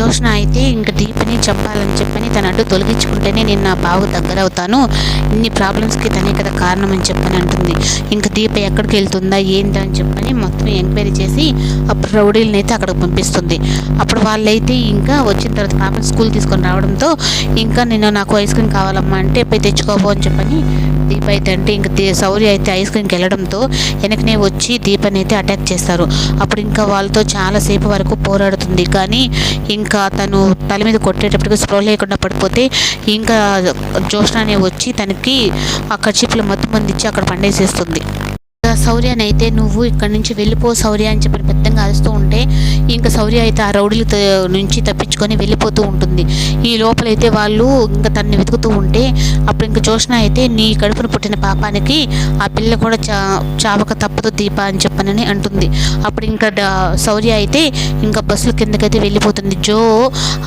జోష్న అయితే ఇంకా దీపని చంపాలని చెప్పని తన అడ్డు తొలగించుకుంటేనే నేను నా బావు దగ్గర అవుతాను, ఇన్ని ప్రాబ్లమ్స్కి తనే కదా కారణం అని చెప్పని అంటుంది. ఇంకా దీప ఎక్కడికి వెళ్తుందా ఏందా అని చెప్పని మొత్తం ఎంక్వైరీ చేసి అప్పుడు రౌడీలను అయితే అక్కడికి పంపిస్తుంది. అప్పుడు వాళ్ళైతే ఇంకా వచ్చిన తర్వాత పాపని స్కూల్ తీసుకొని రావడంతో ఇంకా నాకు ఐస్ క్రీమ్ కావాలమ్మా అంటే పోయి తెచ్చుకోబో అని చెప్పని దీప అయితే అంటే ఇంకా శౌర్య అయితే ఐస్ క్రీమ్కి వెళ్ళడంతో వెనకనే వచ్చి దీపని అయితే అటాక్ చేస్తారు. అప్పుడు ఇంకా వాళ్ళతో చాలాసేపు వరకు పోరాడుతుంది. కానీ ఇంకా తను తల మీద కొట్టేటప్పటికి స్ప్రో లేకుండా పడిపోతే ఇంకా జోష్నానే వచ్చి తనకి ఆ కర్చీఫ్లో మొత్తం మంది ఇచ్చి అక్కడ పండేసేస్తుంది. శౌర్యని అయితే నువ్వు ఇక్కడి నుంచి వెళ్ళిపో శౌర్య అని చెప్పి పెద్దగా అరుస్తూ ఉంటే ఇంకా శౌర్య అయితే ఆ రౌడీల నుంచి తప్పించుకొని వెళ్ళిపోతూ ఉంటుంది. ఈ లోపలైతే వాళ్ళు ఇంకా తనని వెతుకుతూ ఉంటే అప్పుడు ఇంకా జోష్న అయితే నీ కడుపున పుట్టిన పాపానికి ఆ పిల్ల కూడా చావక తప్పదు దీప అని చెప్పనని అంటుంది. అప్పుడు ఇంకా శౌర్య అయితే ఇంకా బస్సుల కిందకైతే వెళ్ళిపోతుంది. జో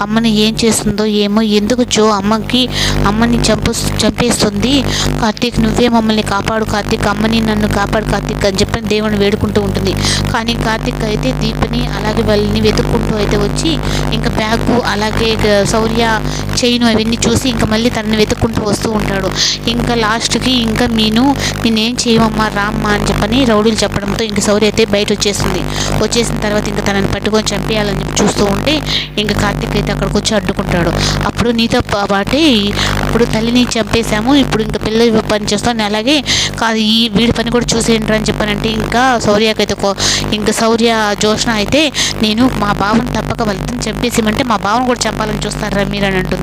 అమ్మని ఏం చేస్తుందో ఏమో, ఎందుకు జో అమ్మని చంపేస్తుంది, కార్తీక్ నువ్వే మమ్మల్ని కాపాడు కార్తీక్, అమ్మని నన్ను కాపాడు కార్తీక్ అని చెప్పి దేవుని వేడుకుంటూ ఉంటుంది. కానీ కార్తీక్ అయితే దీపని అలాగే వాళ్ళని వెతుక్కుంటూ అయితే వచ్చి ఇంకా బ్యాగు అలాగే శౌర్య చైను అవన్నీ చూసి ఇంకా మళ్ళీ తనని వెతుక్కుంటూ వస్తూ ఉంటాడు. ఇంకా లాస్ట్కి ఇంకా నేనేం చేయమమ్మా రామ్మా అని చెప్పని రౌడీలు చెప్పడంతో ఇంకా శౌర్య అయితే బయట వచ్చేసిన తర్వాత ఇంకా తనని పట్టుకొని చంపేయాలని చెప్పి చూస్తూ ఉంటే ఇంకా కార్తీక్ అయితే అక్కడికి వచ్చి అడ్డుకుంటాడు. అప్పుడు నీతో పాటే ఇప్పుడు తల్లిని చంపేశాము, ఇప్పుడు ఇంకా పిల్లలు పని చేస్తాను, అలాగే కాదు ఈ వీడి పని కూడా చూసేయండి అని చెప్పానంటే ఇంకా శౌర్యకైతే ఇంకా శౌర్య జోష్న అయితే నేను మా బావను తప్పక వాళ్ళని చంపేసామంటే మా బావను కూడా చంపాలని చూస్తారా మీరు అని అంటుంది.